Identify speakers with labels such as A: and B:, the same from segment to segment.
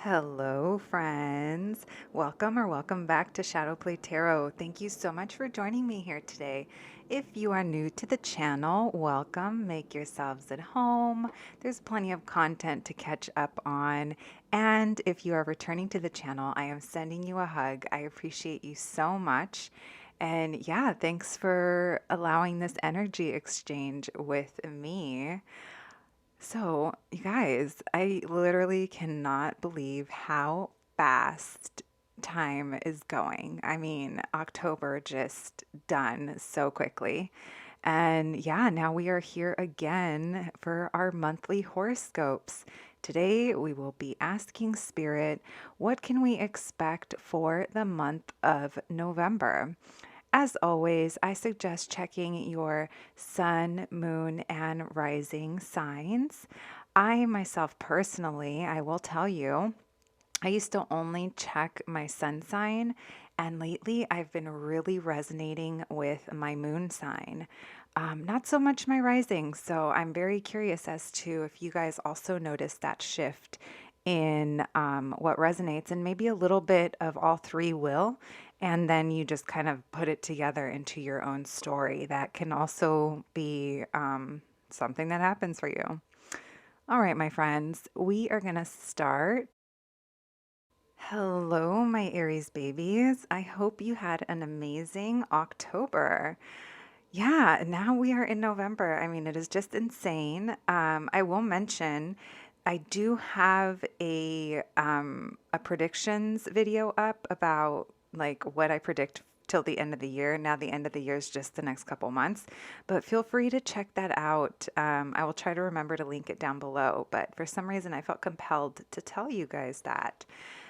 A: Hello, friends. Welcome or welcome back to Shadowplay Tarot. Thank you so much for joining me here today. If you are new to the channel, welcome. Make yourselves at home. There's plenty of content to catch up on. And if you are returning to the channel, I am sending you a hug. I appreciate you so much. And yeah, thanks for allowing this energy exchange with me. So, you guys, I literally cannot believe how fast time is going. I mean, October just done so quickly. And yeah, now we are here again for our monthly horoscopes. Today, we will be asking Spirit, what can we expect for the month of November? As always, I suggest checking your sun, moon, and rising signs. I myself personally, I will tell you, I used to only check my sun sign, and lately I've been really resonating with my moon sign. Not so much my rising, so I'm very curious as to if you guys also noticed that shift in what resonates, and maybe a little bit of all three will, and then you just kind of put it together into your own story. That can also be something that happens for you. All right, my friends, we are going to start. Hello, my Aries babies. I hope you had an amazing October. Yeah, now we are in November. I mean, it is just insane. I will mention I do have a predictions video up about like what I predict till the end of the year. Now the end of the year is just the next couple months, but feel free to check that out. I will try to remember to link it down below, but for some reason I felt compelled to tell you guys that.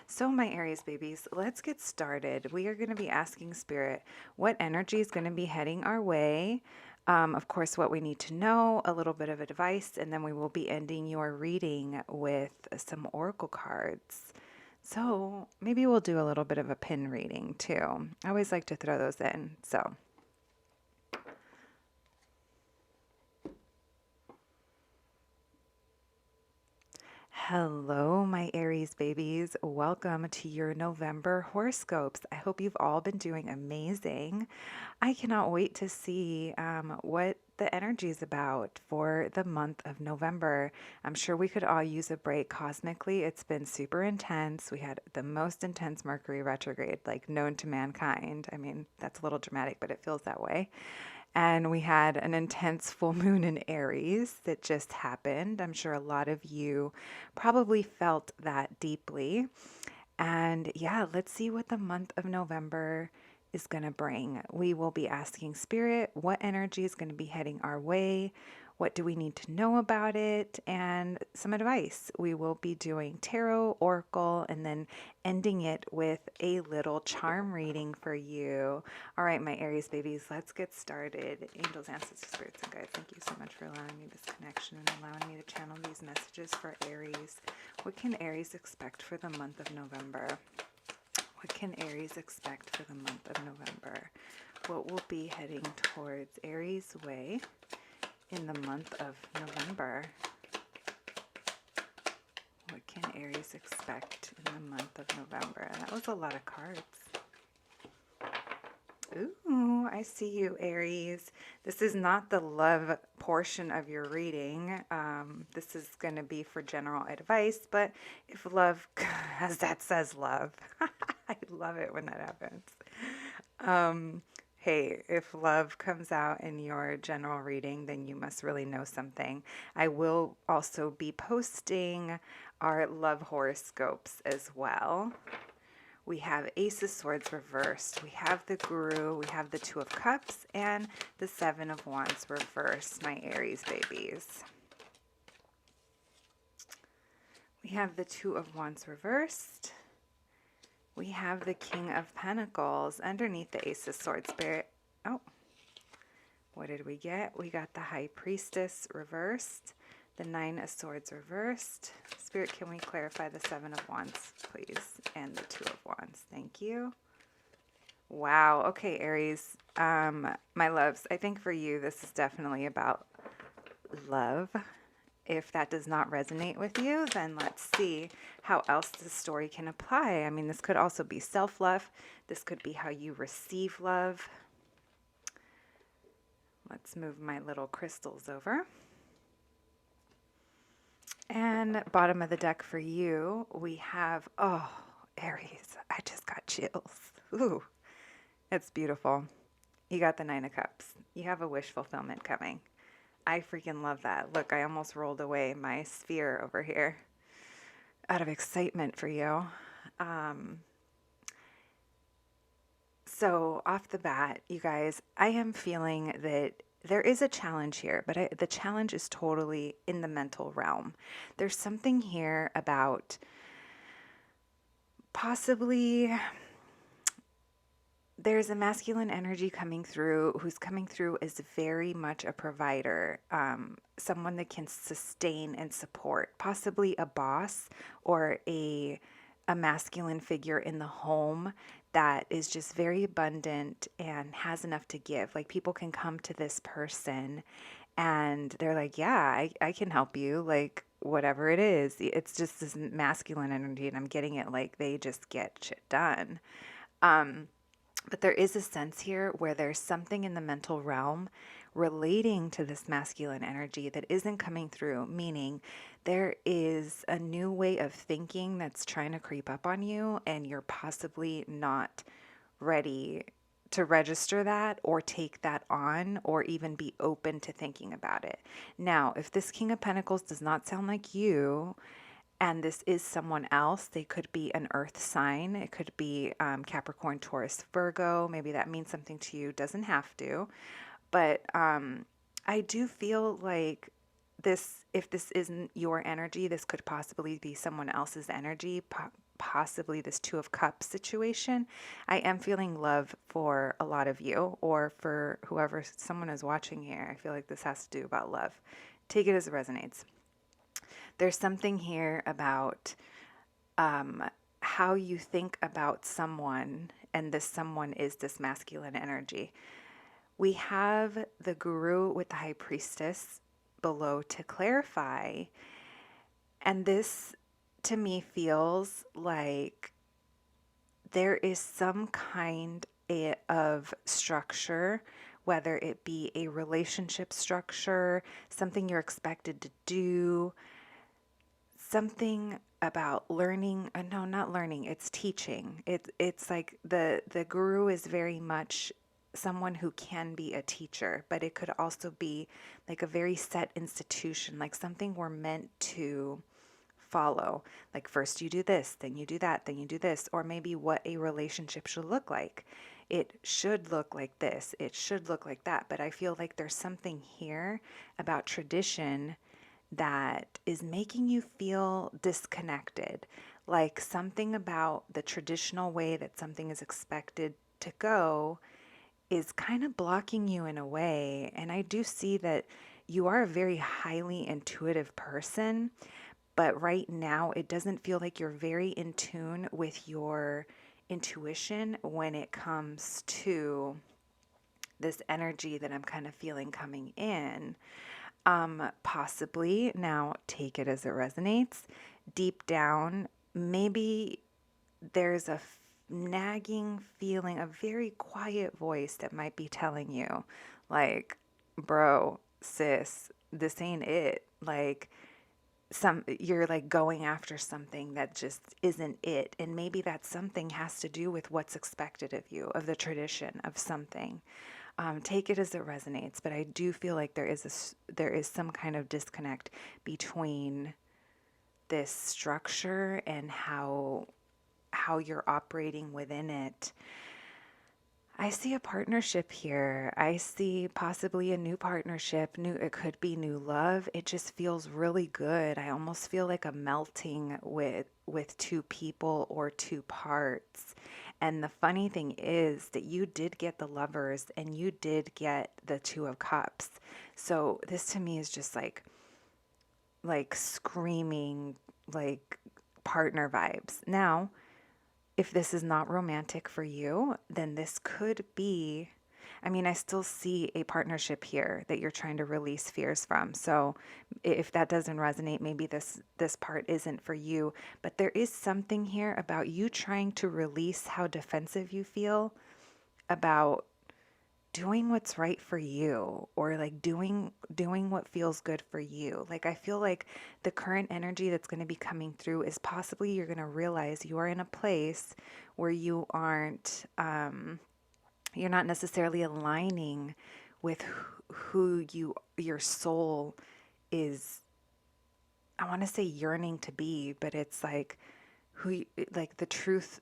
A: So, my Aries babies, let's get started. We are going to be asking Spirit what energy is going to be heading our way. Of course, what we need to know, a little bit of advice, and then we will be ending your reading with some oracle cards. So, maybe we'll do a little bit of a pin reading too. I always like to throw those in. So, hello, my Aries babies. Welcome to your November horoscopes. I hope you've all been doing amazing. I cannot wait to see what the energy is about for the month of November. I'm sure we could all use a break cosmically. It's been super intense. We had the most intense Mercury retrograde like known to mankind. I mean, that's a little dramatic, but it feels that way. And we had an intense full moon in Aries that just happened. I'm sure a lot of you probably felt that deeply. And yeah, let's see what the month of November is going to bring. We will be asking Spirit what energy is going to be heading our way. What do we need to know about it? And some advice. We will be doing tarot, oracle, and then ending it with a little charm reading for you. All right, my Aries babies, let's get started. Angels, ancestors, spirits, and guides, thank you so much for allowing me this connection and allowing me to channel these messages for Aries. What can Aries expect for the month of November? What can Aries expect for the month of November? What will be heading towards Aries' way in the month of November? What can Aries expect in the month of November? That was a lot of cards. Ooh, I see you, Aries. This is not the love portion of your reading. This is going to be for general advice, but if love, as that says love, I love it when that happens. Hey, if love comes out in your general reading, then you must really know something. I will also be posting our love horoscopes as well. We have Ace of Swords reversed. We have the Guru. We have the Two of Cups and the Seven of Wands reversed, my Aries babies. We have the Two of Wands reversed. We have the King of Pentacles underneath the Ace of Swords. Spirit. Oh, what did we get? We got the High Priestess reversed. The Nine of Swords reversed. Spirit, can we clarify the Seven of Wands, please? And the Two of Wands. Thank you. Wow. Okay, Aries. My loves, I think for you, this is definitely about love If that does not resonate with you, then let's see how else this story can apply. I mean, this could also be self-love. This could be how you receive love. Let's move my little crystals over. And bottom of the deck for you, we have, oh, Aries. I just got chills. Ooh, it's beautiful. You got the Nine of Cups. You have a wish fulfillment coming. I freaking love that. Look, I almost rolled away my sphere over here out of excitement for you. So off the bat, you guys, I am feeling that there is a challenge here, but the challenge is totally in the mental realm. There's something here about possibly there's a masculine energy coming through who's coming through as very much a provider, someone that can sustain and support, possibly a boss or a masculine figure in the home that is just very abundant and has enough to give. Like people can come to this person and they're like, yeah, I can help you. Like whatever it is, it's just this masculine energy and I'm getting it. Like they just get shit done. But there is a sense here where there's something in the mental realm relating to this masculine energy that isn't coming through, meaning there is a new way of thinking that's trying to creep up on you, and you're possibly not ready to register that or take that on or even be open to thinking about it. Now, if this King of Pentacles does not sound like you, and this is someone else, they could be an earth sign. It could be Capricorn, Taurus, Virgo. Maybe that means something to you. Doesn't have to. But I do feel like this, if this isn't your energy, this could possibly be someone else's energy, possibly this Two of Cups situation. I am feeling love for a lot of you, or for whoever someone is watching here. I feel like this has to do about love. Take it as it resonates. There's something here about how you think about someone, and this someone is this masculine energy. We have the Guru with the High Priestess below to clarify, and this to me feels like there is some kind of structure, whether it be a relationship structure, something you're expected to do, something about learning. No, not learning, it's teaching. It's like the guru is very much someone who can be a teacher, but it could also be like a very set institution, like something we're meant to follow. Like first you do this, then you do that, then you do this, or maybe what a relationship should look like. It should look like this, it should look like that. But I feel like there's something here about tradition that is making you feel disconnected, like something about the traditional way that something is expected to go is kind of blocking you in a way. And I do see that you are a very highly intuitive person, but right now it doesn't feel like you're very in tune with your intuition when it comes to this energy that I'm kind of feeling coming in. Possibly, now take it as it resonates. Deep down, maybe there's a nagging feeling, a very quiet voice that might be telling you, like, bro, sis, this ain't it. Like, you're like going after something that just isn't it. And maybe that something has to do with what's expected of you, of the tradition of something. Take it as it resonates, but I do feel like there is some kind of disconnect between this structure and how you're operating within it. I see a partnership here. I see possibly a new partnership. It could be new love. It just feels really good. I almost feel like a melting with two people or two parts. And the funny thing is that you did get the Lovers and you did get the Two of Cups. So this to me is just like screaming like partner vibes. Now, if this is not romantic for you, then this could be, I mean, I still see a partnership here that you're trying to release fears from. So if that doesn't resonate, maybe this part isn't for you, but there is something here about you trying to release how defensive you feel about doing what's right for you, or like doing what feels good for you. Like I feel like the current energy that's going to be coming through is possibly you're going to realize you are in a place where you aren't you're not necessarily aligning with who your soul is, I want to say yearning to be, but it's like like the truth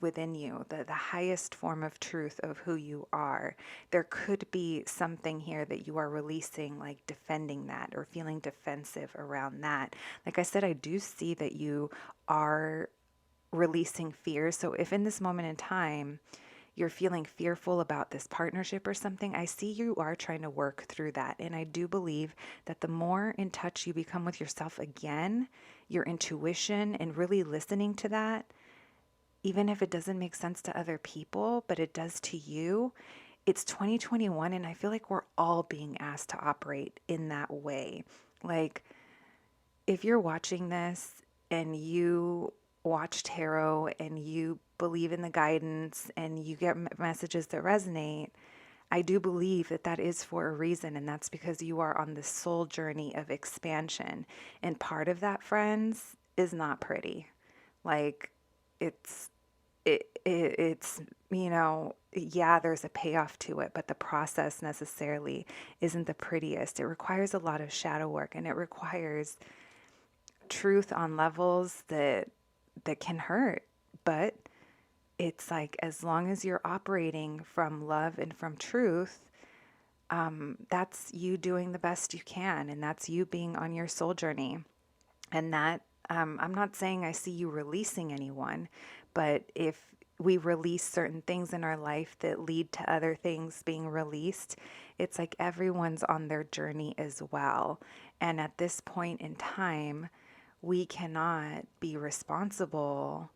A: within you, the highest form of truth of who you are. There could be something here that you are releasing, like defending that or feeling defensive around that. Like I said, I do see that you are releasing fear. So if in this moment in time you're feeling fearful about this partnership or something, I see you are trying to work through that. And I do believe that the more in touch you become with yourself again, your intuition, and really listening to that, even if it doesn't make sense to other people, but it does to you, it's 2021. And I feel like we're all being asked to operate in that way. Like, if you're watching this and you watch tarot and you believe in the guidance and you get messages that resonate, I do believe that that is for a reason, and that's because you are on this soul journey of expansion. And part of that, friends, is not pretty. Like, it's it's yeah, there's a payoff to it, but the process necessarily isn't the prettiest. It requires a lot of shadow work, and it requires truth on levels that can hurt. But it's like, as long as you're operating from love and from truth, that's you doing the best you can, and that's you being on your soul journey. And that, I'm not saying I see you releasing anyone, but if we release certain things in our life that lead to other things being released, it's like everyone's on their journey as well. And at this point in time, we cannot be responsible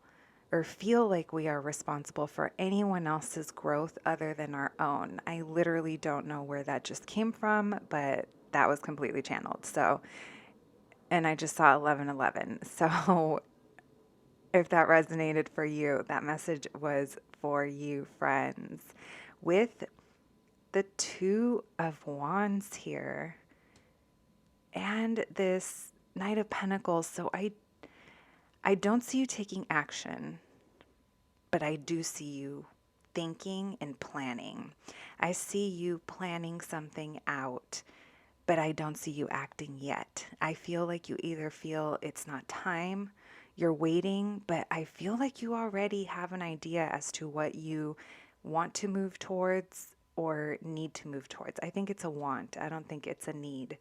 A: or feel like we are responsible for anyone else's growth other than our own. I literally don't know where that just came from, but that was completely channeled. So, and I just saw 1111. So, if that resonated for you, that message was for you, friends. With the Two of Wands here and this Knight of Pentacles. So I don't see you taking action, but I do see you thinking and planning. I see you planning something out, but I don't see you acting yet. I feel like you either feel it's not time, you're waiting, but I feel like you already have an idea as to what you want to move towards or need to move towards. I think it's a want. I don't think it's a need,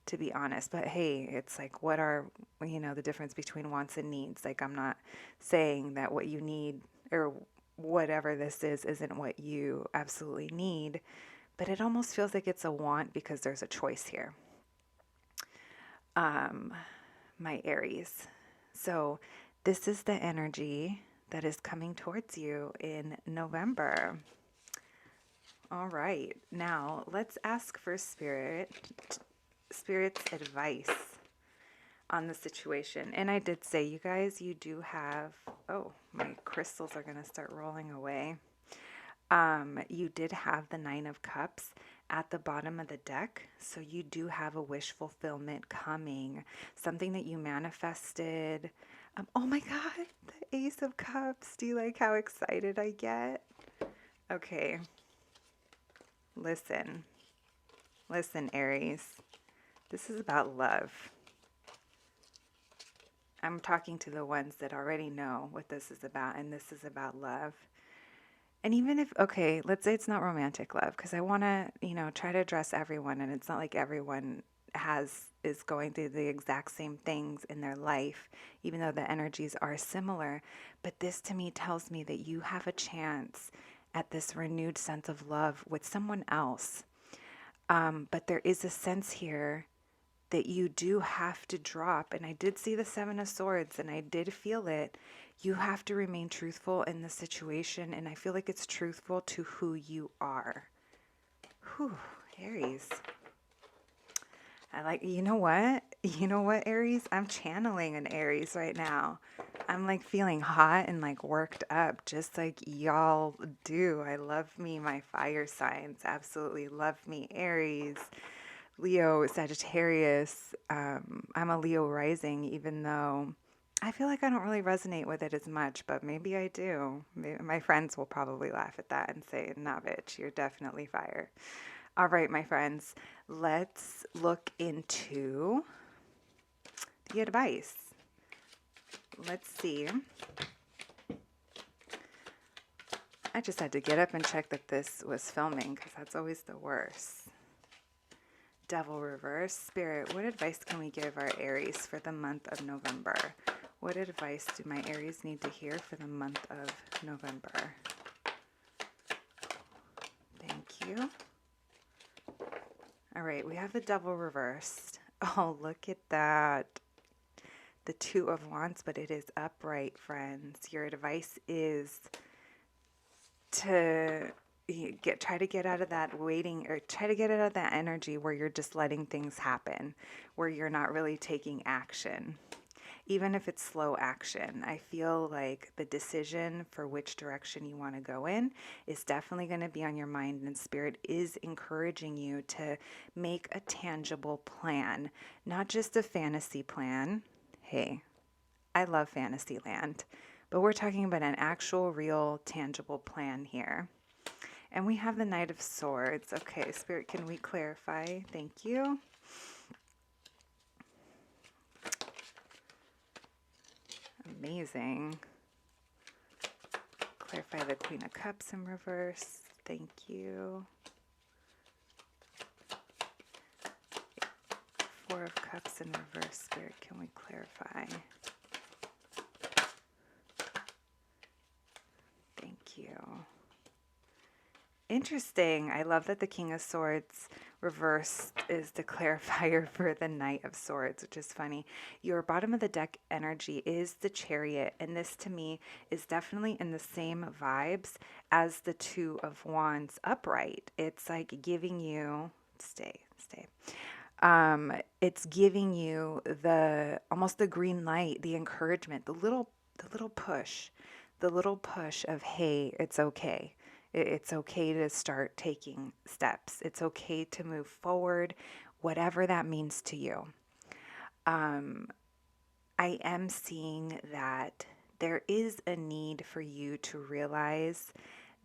A: to be honest. But hey, it's like, what are, the difference between wants and needs? Like, I'm not saying that what you need or whatever this is isn't what you absolutely need, but it almost feels like it's a want because there's a choice here. My Aries. So this is the energy that is coming towards you in November. All right, now let's ask for Spirit's advice on the situation. And I did say, you guys, you do have, oh, my crystals are going to start rolling away. You did have the Nine of Cups at the bottom of the deck. So you do have a wish fulfillment coming, something that you manifested. Oh my God, the Ace of Cups. Do you like how excited I get? Okay. Listen, Aries. This is about love. I'm talking to the ones that already know what this is about, and this is about love. And even if, okay, let's say it's not romantic love, because I want to, try to address everyone, and it's not like everyone is going through the exact same things in their life, even though the energies are similar. But this to me tells me that you have a chance at this renewed sense of love with someone else. But there is a sense here that you do have to drop, and I did see the Seven of Swords, and I did feel it. You have to remain truthful in the situation, and I feel like it's truthful to who you are. Whew, Aries. I like, you know what? You know what, Aries? I'm channeling an Aries right now. I'm like feeling hot and like worked up, just like y'all do. I love me, my fire signs. Absolutely love me, Aries, Leo, Sagittarius. I'm a Leo rising, even though I feel like I don't really resonate with it as much, but maybe I do. Maybe my friends will probably laugh at that and say, nah, bitch, you're definitely fire. All right, my friends, let's look into the advice. Let's see. I just had to get up and check that this was filming because that's always the worst. Devil reverse. Spirit, what advice can we give our Aries for the month of November? What advice do my Aries need to hear for the month of November? Thank you. All right, we have the Devil reversed. Oh, look at that. The Two of Wands, but it is upright, friends. Your advice is to try to get out of that waiting, or try to get out of that energy where you're just letting things happen, where you're not really taking action. Even if it's slow action, I feel like the decision for which direction you want to go in is definitely going to be on your mind, and Spirit is encouraging you to make a tangible plan, not just a fantasy plan. Hey, I love Fantasyland, but we're talking about an actual, real, tangible plan here. And we have the Knight of Swords. Okay, Spirit, can we clarify? Thank you. Amazing. Clarify the Queen of Cups in reverse. Thank you. Four of Cups in reverse. Spirit, can we clarify? Thank you. Interesting. I love that the King of Swords reversed is the clarifier for the Knight of Swords, which is funny. Your bottom of the deck energy is the Chariot, and this to me is definitely in the same vibes as the Two of Wands upright. It's like giving you, stay. It's giving you the almost the green light, the encouragement, the little push, of, hey, it's okay. It's okay to start taking steps. It's okay to move forward, whatever that means to you. I am seeing that there is a need for you to realize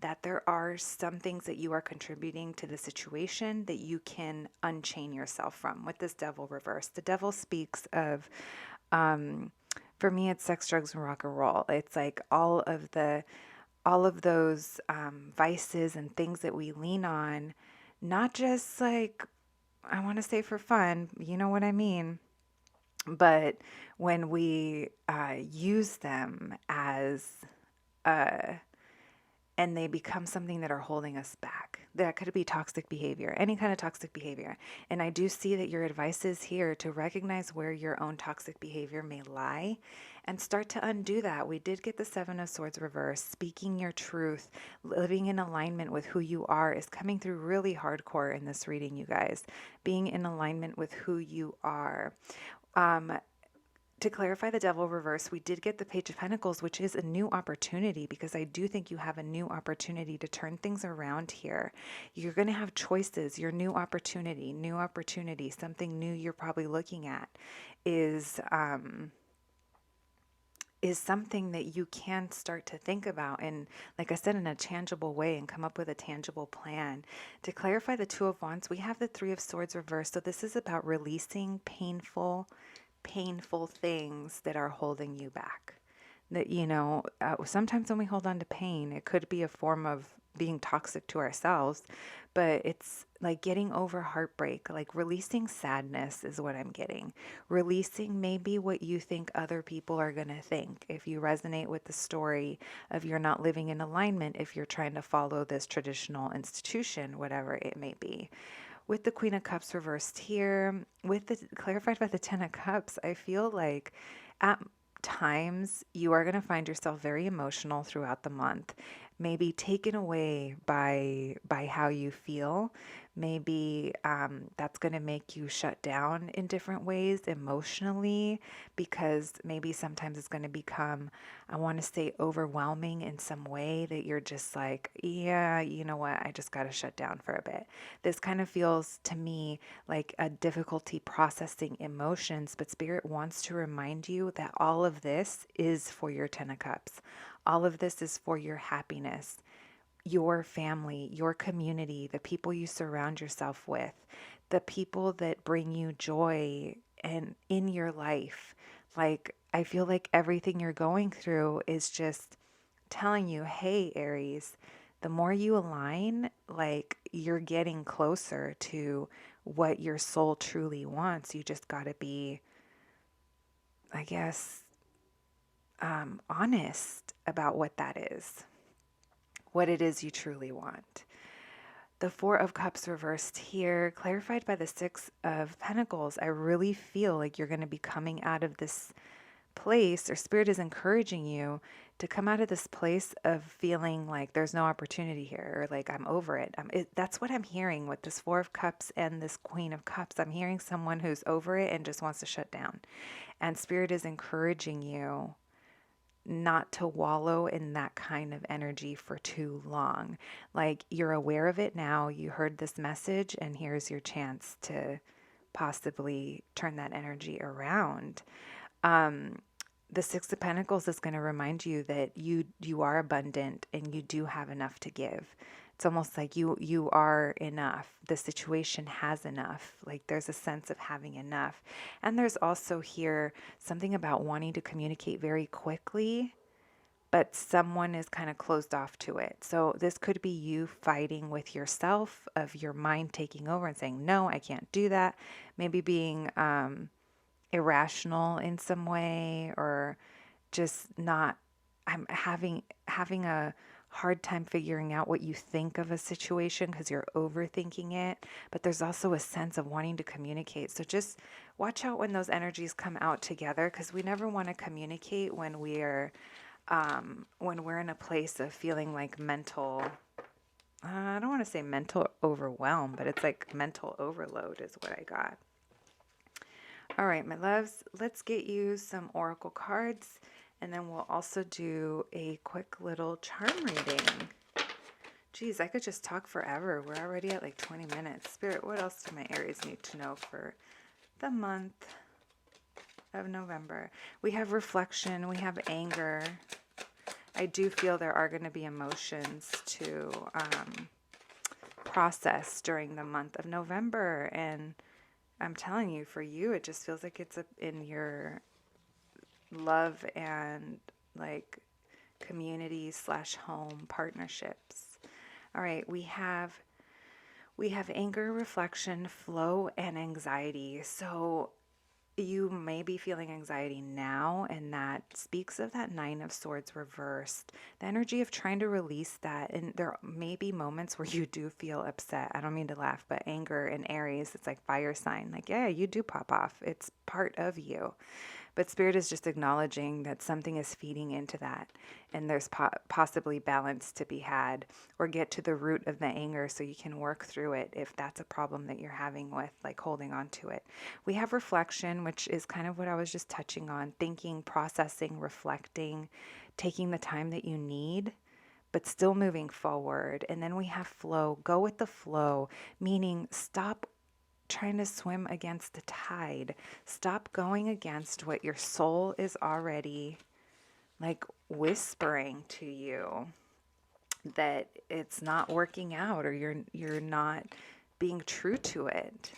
A: that there are some things that you are contributing to the situation that you can unchain yourself from with this Devil reverse. The Devil speaks of, for me, it's sex, drugs, and rock and roll. It's like all of those vices and things that we lean on, not just like, I want to say for fun, you know what I mean? But when we use them as and they become something that are holding us back. That could be toxic behavior, any kind of toxic behavior. And I do see that your advice is here to recognize where your own toxic behavior may lie and start to undo that. We did get the Seven of Swords reversed. Speaking your truth, living in alignment with who you are is coming through really hardcore in this reading, you guys. Being in alignment with who you are. To clarify the Devil reverse, we did get the Page of Pentacles, which is a new opportunity, because I do think you have a new opportunity to turn things around here. You're going to have choices. Your new opportunity, something new you're probably looking at is something that you can start to think about, and like I said, in a tangible way, and come up with a tangible plan. To clarify the Two of Wands, we have the Three of Swords reversed. So this is about releasing painful things that are holding you back. That, sometimes when we hold on to pain, it could be a form of being toxic to ourselves, but it's like getting over heartbreak, like releasing sadness is what I'm getting. Releasing maybe what you think other people are going to think. If you resonate with the story of you're not living in alignment, if you're trying to follow this traditional institution, whatever it may be. With the Queen of Cups reversed here, with the clarified by the Ten of Cups, I feel like at times you are going to find yourself very emotional throughout the month. maybe taken away by how you feel. Maybe that's going to make you shut down in different ways emotionally, because maybe sometimes it's going to become, I want to say, overwhelming in some way that you're just like, yeah, you know what, I just got to shut down for a bit. This kind of feels to me like a difficulty processing emotions, but Spirit wants to remind you that all of this is for your Ten of Cups. All of this is for your happiness, your family, your community, the people you surround yourself with, the people that bring you joy and in your life. Like, I feel like everything you're going through is just telling you, hey, Aries, the more you align, like, you're getting closer to what your soul truly wants. You just got to be, I guess, honest about what that is, what it is you truly want. The Four of Cups reversed here, clarified by the Six of Pentacles. I really feel like you're going to be coming out of this place, or Spirit is encouraging you to come out of this place of feeling like there's no opportunity here, or like I'm over it. That's what I'm hearing with this Four of Cups and this Queen of Cups. I'm hearing someone who's over it and just wants to shut down. And Spirit is encouraging you not to wallow in that kind of energy for too long. Like, you're aware of it now, you heard this message, and here's your chance to possibly turn that energy around. The Six of Pentacles is going to remind you that you are abundant and you do have enough to give. It's almost like you are enough. The situation has enough. Like, there's a sense of having enough. And there's also here something about wanting to communicate very quickly, but someone is kind of closed off to it. So this could be you fighting with yourself, of your mind taking over and saying, no, I can't do that. Maybe being irrational in some way, or just not, I'm having a hard time figuring out what you think of a situation because you're overthinking it. But there's also a sense of wanting to communicate. So just watch out when those energies come out together, because we never want to communicate when we're in a place of feeling like mental, I don't want to say mental overwhelm, but it's like mental overload is what I got. All right, my loves, let's get you some oracle cards, and then we'll also do a quick little charm reading. Geez, I could just talk forever. We're already at like 20 minutes. Spirit, what else do my Aries need to know for the month of November? We have reflection, we have anger. I do feel there are going to be emotions to process during the month of November, and I'm telling you, for you, it just feels like it's in your love and like community / home partnerships. All right, we have anger, reflection, flow, and anxiety. So you may be feeling anxiety now, and that speaks of that Nine of Swords reversed, the energy of trying to release that. And there may be moments where you do feel upset. I don't mean to laugh, but anger in Aries, it's like fire sign. Like, yeah, you do pop off. It's part of you. But Spirit is just acknowledging that something is feeding into that, and there's possibly balance to be had, or get to the root of the anger so you can work through it if that's a problem that you're having with, like, holding on to it. We have reflection, which is kind of what I was just touching on, thinking, processing, reflecting, taking the time that you need, but still moving forward. And then we have flow. Go with the flow, meaning stop trying to swim against the tide. Stop going against what your soul is already like whispering to you, that it's not working out, or you're not being true to it.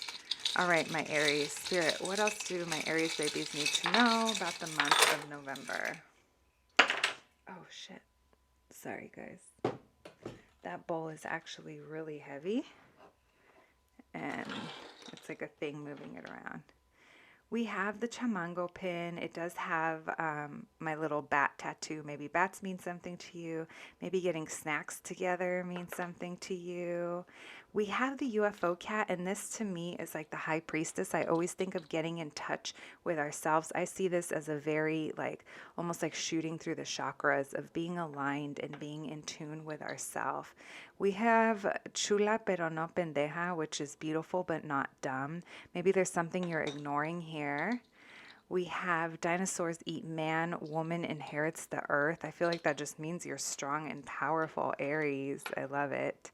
A: All right, my Aries, Spirit, what else do my Aries babies need to know about the month of November? Oh shit. Sorry guys. That bowl is actually really heavy, and it's like a thing moving it around. We have the chamango pin. It does have my little bat tattoo. Maybe bats mean something to you. Maybe getting snacks together means something to you. We have the UFO cat, and this to me is like the high priestess. I always think of getting in touch with ourselves. I see this as a very like almost like shooting through the chakras of being aligned and being in tune with ourselves. We have chula pero no pendeja, which is beautiful but not dumb. Maybe there's something you're ignoring here. We have dinosaurs eat man, woman inherits the earth. I feel like that just means you're strong and powerful, Aries. I love it.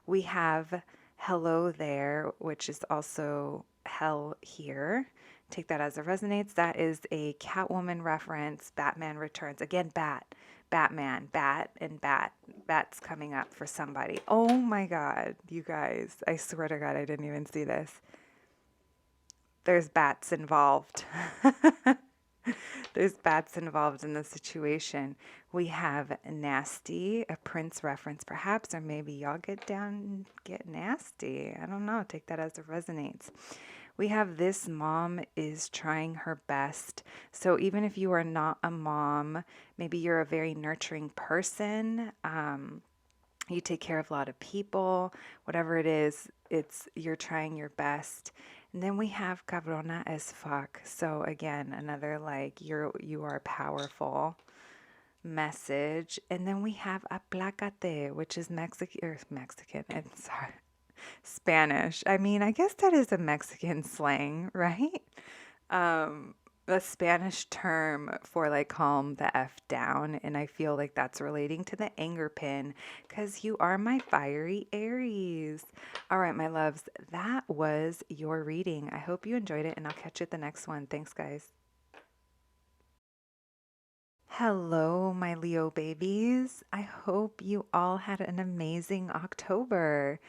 A: We have hello there, which is also hell here. Take that as it resonates. That is a Catwoman reference. Batman Returns. Again, Batman, bat, and bat. Bat's coming up for somebody. Oh my God, you guys. I swear to God, I didn't even see this. There's bats involved. There's bats involved in the situation. We have nasty, a Prince reference perhaps, or maybe y'all get down and get nasty. I don't know. Take that as it resonates. We have this mom is trying her best. So even if you are not a mom, maybe you're a very nurturing person. You take care of a lot of people. Whatever it is, you're trying your best. And then we have cabrona as fuck. So again, another like you are powerful message. And then we have aplácate, which is Mexican. It's sorry, Spanish. I mean, I guess that is a Mexican slang, right? A Spanish term for like calm the F down. And I feel like that's relating to the anger pin because you are my fiery Aries. All right, my loves, that was your reading. I hope you enjoyed it and I'll catch you at the next one. Thanks, guys. Hello, my Leo babies. I hope you all had an amazing October.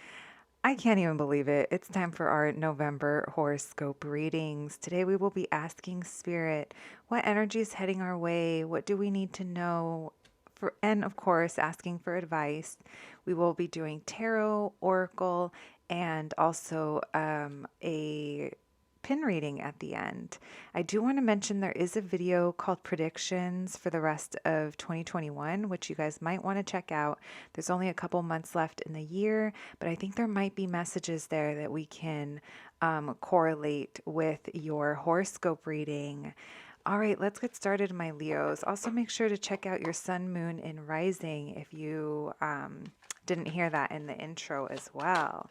A: I can't even believe it. It's time for our November horoscope readings. Today we will be asking Spirit, what energy is heading our way? What do we need to know? And of course, asking for advice. We will be doing tarot, oracle, and also a pin reading at the end. I do want to mention there is a video called Predictions for the rest of 2021, which you guys might want to check out. There's only a couple months left in the year, but I think there might be messages there that we can correlate with your horoscope reading. All right, let's get started, my Leos. Also, make sure to check out your sun, moon, and rising if you didn't hear that in the intro as well.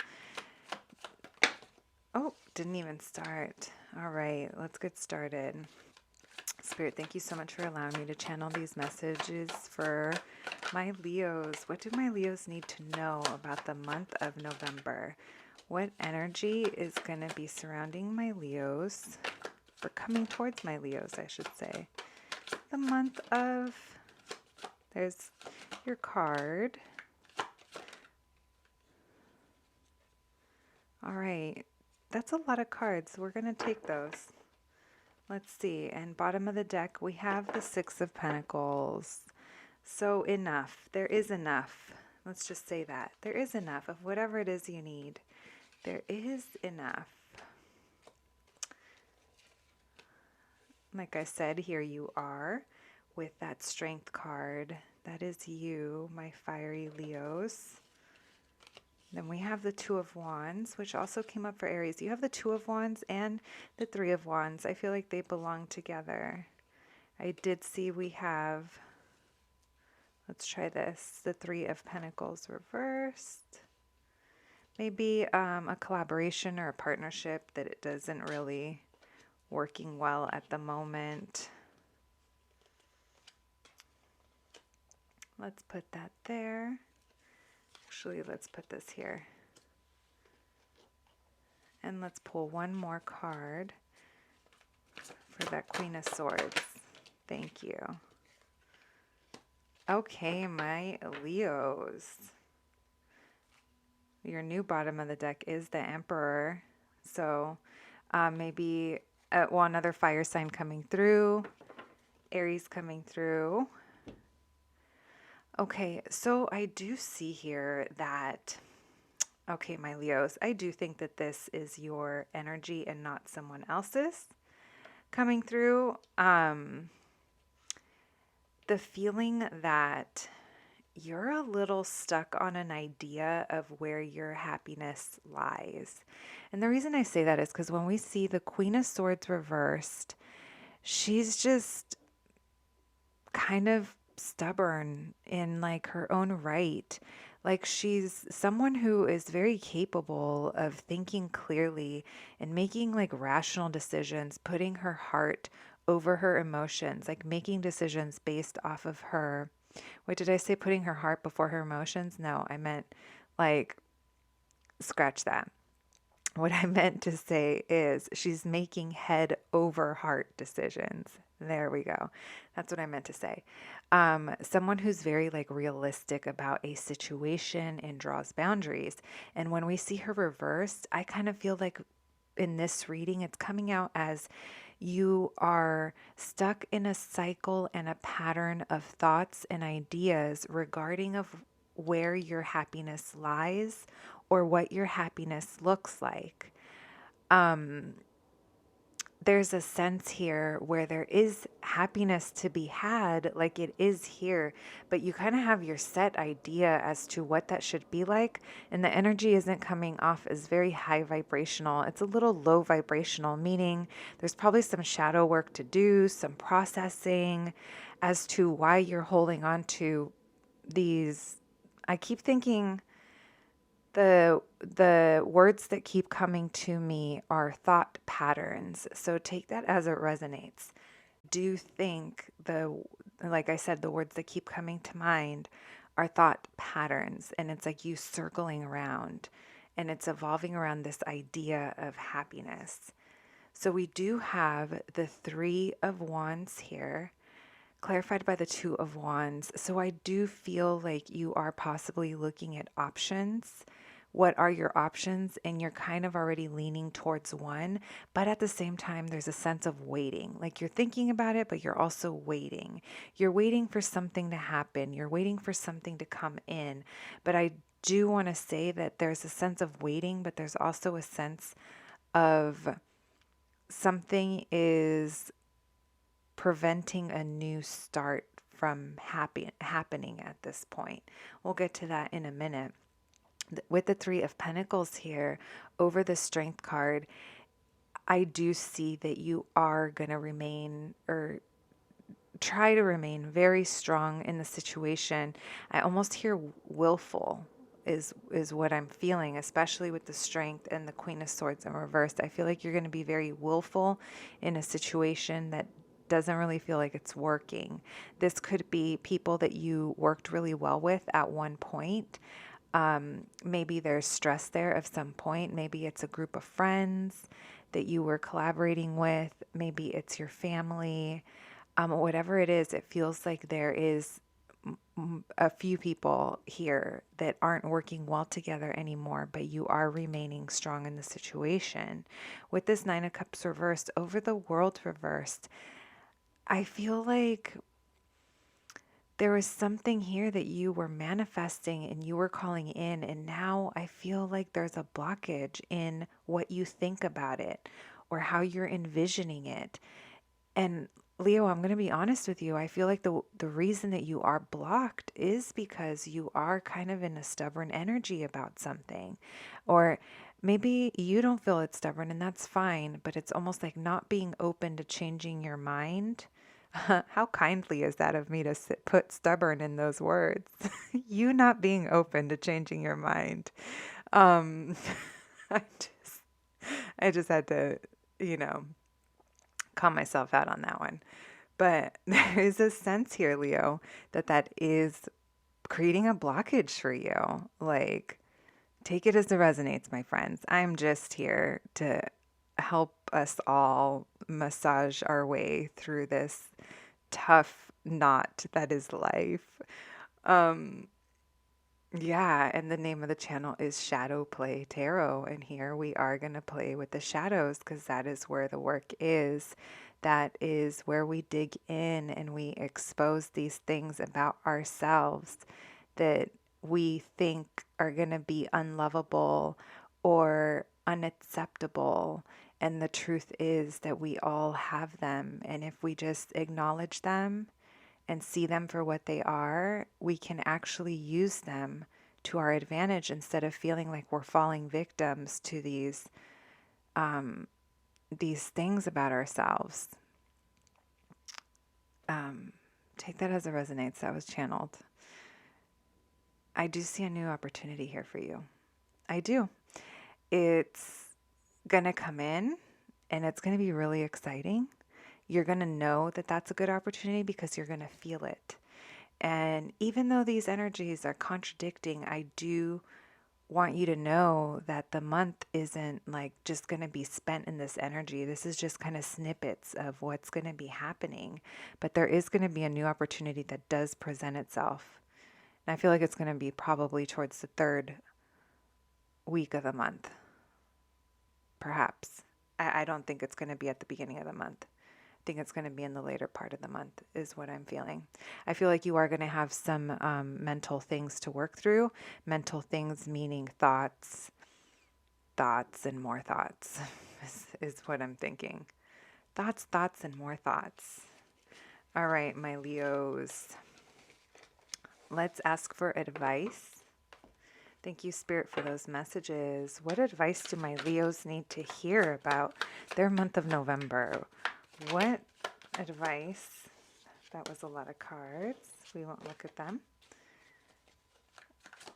A: Oh, didn't even start. All right, let's get started. Spirit, thank you so much for allowing me to channel these messages for my Leos. What do my Leos need to know about the month of November? What energy is going to be surrounding my Leos, or coming towards my Leos, I should say? The month of, there's your card. All right. That's a lot of cards. We're going to take those. Let's see. And bottom of the deck, we have the Six of Pentacles. So enough. There is enough. Let's just say that. There is enough of whatever it is you need. There is enough. Like I said, here you are with that Strength card. That is you, my fiery Leos. Then we have the Two of Wands, which also came up for Aries. You have the Two of Wands and the Three of Wands. I feel like they belong together. I did see we have, let's try this, the Three of Pentacles reversed. Maybe a collaboration or a partnership that it doesn't really working well at the moment. Let's put that there. Actually, let's put this here. And let's pull one more card for that Queen of Swords. Thank you. Okay, my Leos. Your new bottom of the deck is the Emperor. So maybe, well, another fire sign coming through. Aries coming through. Okay, so I do see here that, okay, my Leos, I do think that this is your energy and not someone else's coming through. the feeling that you're a little stuck on an idea of where your happiness lies. And the reason I say that is because when we see the Queen of Swords reversed, she's just kind of stubborn in like her own right. Like she's someone who is very capable of thinking clearly and making like rational decisions, putting her heart over her emotions, like making decisions based off of her. Wait, did I say putting her heart before her emotions? No, I meant like scratch that. What I meant to say is she's making head over heart decisions. There we go. That's what I meant to say. Someone who's very like realistic about a situation and draws boundaries. And when we see her reversed, I kind of feel like in this reading, it's coming out as you are stuck in a cycle and a pattern of thoughts and ideas regarding of where your happiness lies or what your happiness looks like. There's a sense here where there is happiness to be had, like it is here, but you kind of have your set idea as to what that should be like. And the energy isn't coming off as very high vibrational. It's a little low vibrational, meaning there's probably some shadow work to do, some processing as to why you're holding on to these. I keep thinking the words that keep coming to me are thought patterns. So take that as it resonates. Do think like I said, the words that keep coming to mind are thought patterns, and it's like you circling around and it's evolving around this idea of happiness. So we do have the 3 of Wands here, clarified by the 2 of Wands. So I do feel like you are possibly looking at options. What are your options? And you're kind of already leaning towards one, but at the same time, there's a sense of waiting. Like you're thinking about it, but you're also waiting. You're waiting for something to happen. You're waiting for something to come in. But I do want to say that there's a sense of waiting, but there's also a sense of something is preventing a new start from happening at this point. We'll get to that in a minute. With the 3 of Pentacles here over the Strength card, I do see that you are going to remain or try to remain very strong in the situation. I almost hear willful is what I'm feeling, especially with the Strength and the Queen of Swords in reversed. I feel like you're going to be very willful in a situation that doesn't really feel like it's working. This could be people that you worked really well with at one point. Maybe there's stress there of some point. Maybe it's a group of friends that you were collaborating with. Maybe it's your family. Whatever it is, it feels like there is a few people here that aren't working well together anymore, but you are remaining strong in the situation. With this 9 of Cups reversed over the World reversed, I feel like there was something here that you were manifesting and you were calling in, and now I feel like there's a blockage in what you think about it or how you're envisioning it. And Leo, I'm going to be honest with you. I feel like the reason that you are blocked is because you are kind of in a stubborn energy about something. Or maybe you don't feel it's stubborn and that's fine, but it's almost like not being open to changing your mind. How kindly is that of me to put stubborn in those words? You not being open to changing your mind. Um, I just, I just had to, you know, calm myself out on that one. But there is a sense here, Leo, that is creating a blockage for you. Like, take it as it resonates, my friends. I'm just here to help us all massage our way through this tough knot that is life. Um, yeah, and the name of the channel is Shadowplay Tarot, and here we are going to play with the shadows because that is where the work is. That is where we dig in and we expose these things about ourselves that we think are going to be unlovable or unacceptable. And the truth is that we all have them. And if we just acknowledge them and see them for what they are, we can actually use them to our advantage instead of feeling like we're falling victims to these things about ourselves. Take that as it resonates. That was channeled. I do see a new opportunity here for you. I do. It's going to come in and it's going to be really exciting. You're going to know that that's a good opportunity because you're going to feel it. And even though these energies are contradicting, I do want you to know that the month isn't like just going to be spent in this energy. This is just kind of snippets of what's going to be happening. But there is going to be a new opportunity that does present itself. And I feel like it's going to be probably towards the third week of the month, perhaps. I don't think it's going to be at the beginning of the month. I think it's going to be in the later part of the month is what I'm feeling. I feel like you are going to have some mental things to work through. Mental things meaning thoughts, and more thoughts is what I'm thinking. Thoughts, and more thoughts. All right, my Leos. Let's ask for advice. Thank you, Spirit, for those messages. What advice do my Leos need to hear about their month of November? What advice? That was a lot of cards. We won't look at them.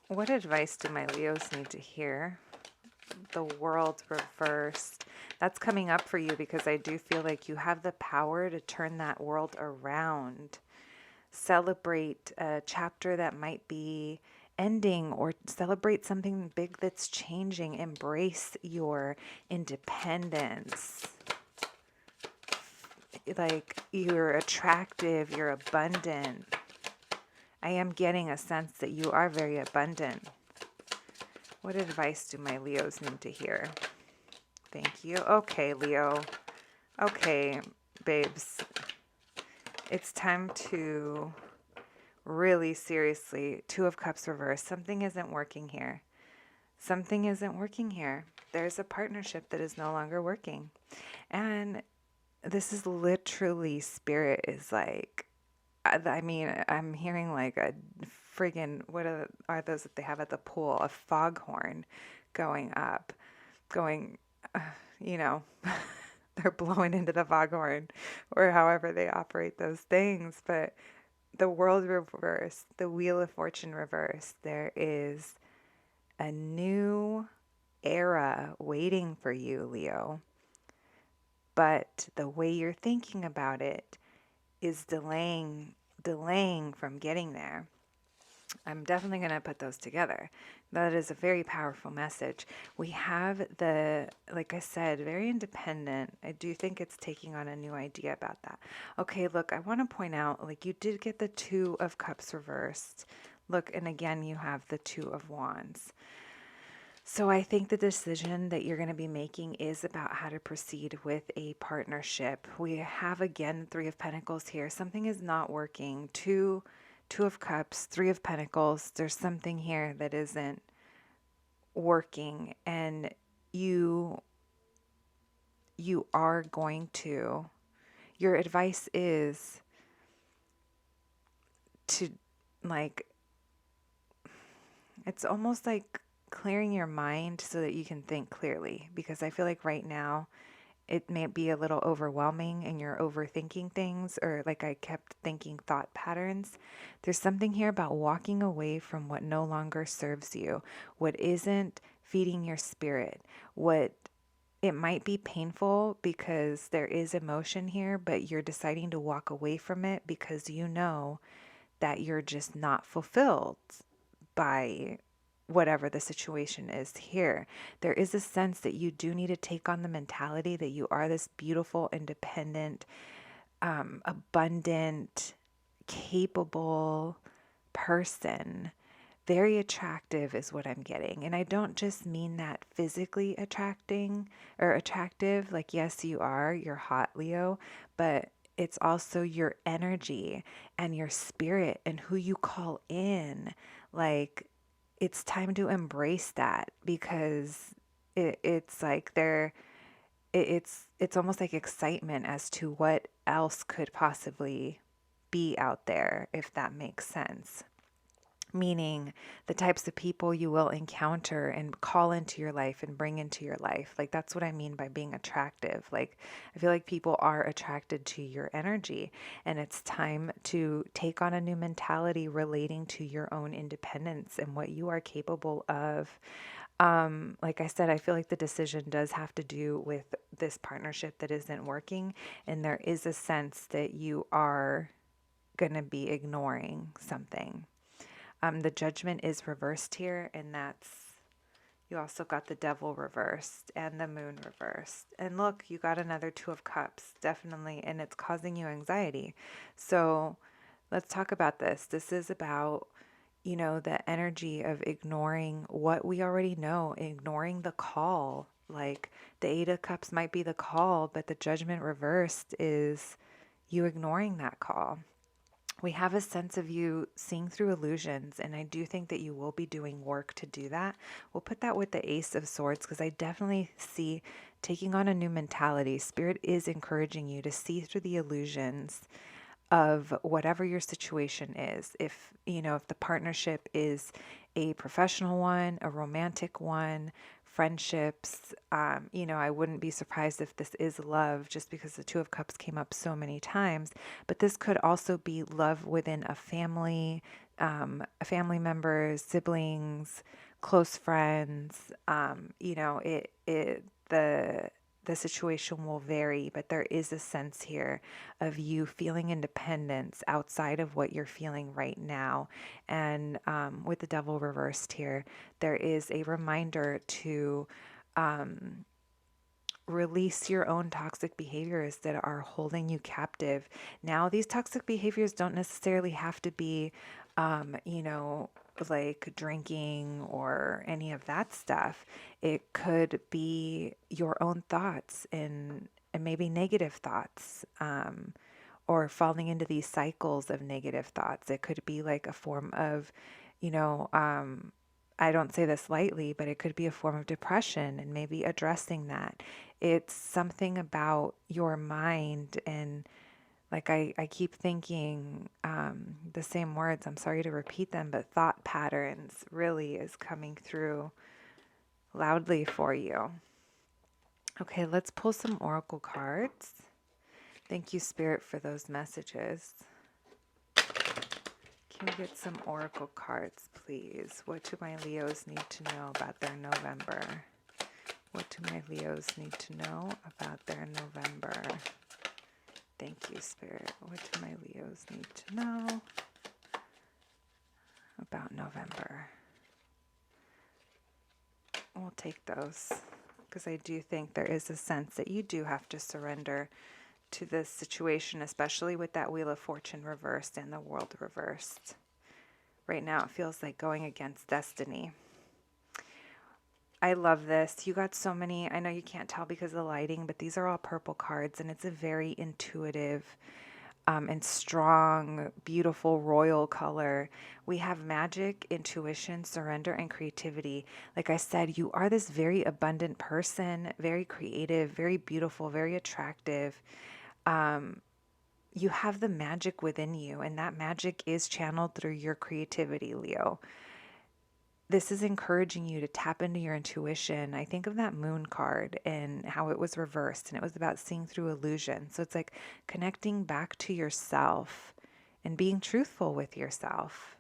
A: What advice do my Leos need to hear? The World reversed. That's coming up for you because I do feel like you have the power to turn that world around. Celebrate a chapter that might be ending or celebrate something big that's changing. Embrace your independence. Like, you're attractive, you're abundant. I am getting a sense that you are very abundant. What advice do my Leos need to hear? Thank you. Okay, Leo. Okay, babes. It's time to really seriously, Two of Cups reversed. Something isn't working here. Something isn't working here. There's a partnership that is no longer working. And this is literally, Spirit is like, I mean, I'm hearing like a friggin', what are those that they have at the pool? A foghorn going up, going, you know, they're blowing into the foghorn or however they operate those things. But the world reversed, the Wheel of Fortune reversed. There is a new era waiting for you, Leo. But the way you're thinking about it is delaying from getting there. I'm definitely going to put those together. That is a very powerful message. We have the, like I said, very independent. I do think it's taking on a new idea about that. Okay, look, I want to point out, like, you did get the Two of Cups reversed. Look, and again, you have the Two of Wands. So I think the decision that you're going to be making is about how to proceed with a partnership. We have, again, Three of Pentacles here. Something is not working. Two of Cups, Three of Pentacles. There's something here that isn't working, and you are going to, your advice is to, like, it's almost like clearing your mind so that you can think clearly, because I feel like right now it may be a little overwhelming and you're overthinking things, or like I kept thinking thought patterns. There's something here about walking away from what no longer serves you, what isn't feeding your spirit, what it might be painful because there is emotion here, but you're deciding to walk away from it because you know that you're just not fulfilled by whatever the situation is here. There is a sense that you do need to take on the mentality that you are this beautiful, independent, abundant, capable person. Very attractive is what I'm getting. And I don't just mean that physically attracting or attractive. Like, yes, you are. You're hot, Leo. But it's also your energy and your spirit and who you call in. Like, it's time to embrace that, because it's like it's almost like excitement as to what else could possibly be out there, if that makes sense. Meaning the types of people you will encounter and call into your life and bring into your life. Like, that's what I mean by being attractive. Like, I feel like people are attracted to your energy, and it's time to take on a new mentality relating to your own independence and what you are capable of. Like I said, I feel like the decision does have to do with this partnership that isn't working, and there is a sense that you are going to be ignoring something. The Judgment is reversed here, and that's, you also got the Devil reversed and the Moon reversed. And look, you got another Two of Cups, definitely, and it's causing you anxiety. So let's talk about this. This is about, the energy of ignoring what we already know, ignoring the call. Like, the Eight of Cups might be the call, but the Judgment reversed is you ignoring that call. We have a sense of you seeing through illusions, and I do think that you will be doing work to do that. We'll put that with the Ace of Swords, because I definitely see taking on a new mentality. Spirit is encouraging you to see through the illusions of whatever your situation is. If the partnership is a professional one, a romantic one, friendships, I wouldn't be surprised if this is love, just because the Two of Cups came up so many times. But this could also be love within a family members, siblings, close friends. The situation will vary, but there is a sense here of you feeling independence outside of what you're feeling right now. And with the Devil reversed here, there is a reminder to release your own toxic behaviors that are holding you captive. Now, these toxic behaviors don't necessarily have to be, like drinking or any of that stuff. It could be your own thoughts and maybe negative thoughts, or falling into these cycles of negative thoughts. It could be like a form of, you know, I don't say this lightly, but it could be a form of depression, and maybe addressing that. It's something about your mind, and like I keep thinking the same words. I'm sorry to repeat them, but thought patterns really is coming through loudly for you. Okay, let's pull some oracle cards. Thank you, Spirit, for those messages. Can we get some oracle cards, please? What do my Leos need to know about their November? What do my Leos need to know about their November? Thank you, Spirit. What do my Leos need to know about November? We'll take those, because I do think there is a sense that you do have to surrender to this situation, especially with that Wheel of Fortune reversed and the World reversed. Right now it feels like going against destiny. I love this. You got so many. I know you can't tell because of the lighting, but these are all purple cards, and it's a very intuitive and strong, beautiful, royal color. We have magic, intuition, surrender, and creativity. Like I said, you are this very abundant person, very creative, very beautiful, very attractive. You have the magic within you, and that magic is channeled through your creativity, Leo. This is encouraging you to tap into your intuition. I think of that Moon card and how it was reversed, and it was about seeing through illusion. So it's like connecting back to yourself and being truthful with yourself,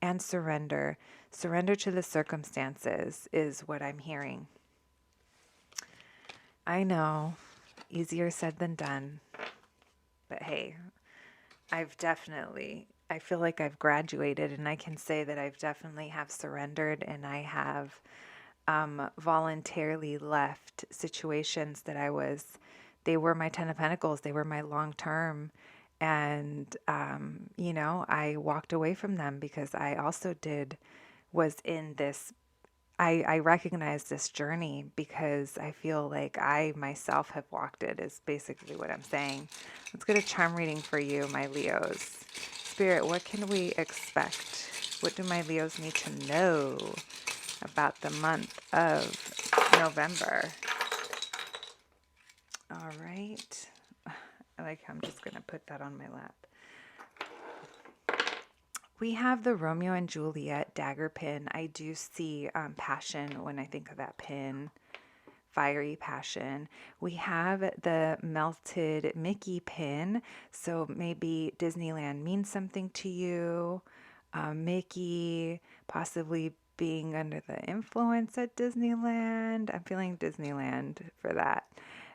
A: and surrender. Surrender to the circumstances is what I'm hearing. I know, easier said than done. But hey, I feel like I've graduated, and I can say that I've definitely have surrendered, and I have voluntarily left situations that they were my 10 of Pentacles, they were my long term. And, I walked away from them because I also was in this, I recognize this journey because I feel like I myself have walked it, is basically what I'm saying. Let's get a charm reading for you, my Leos. Spirit, what can we expect? What do my Leos need to know about the month of November? All right. I like how I'm just going to put that on my lap. We have the Romeo and Juliet dagger pin. I do see passion when I think of that pin. Fiery passion. We have the melted Mickey pin. So maybe Disneyland means something to you. Mickey possibly being under the influence at Disneyland. I'm feeling Disneyland for that.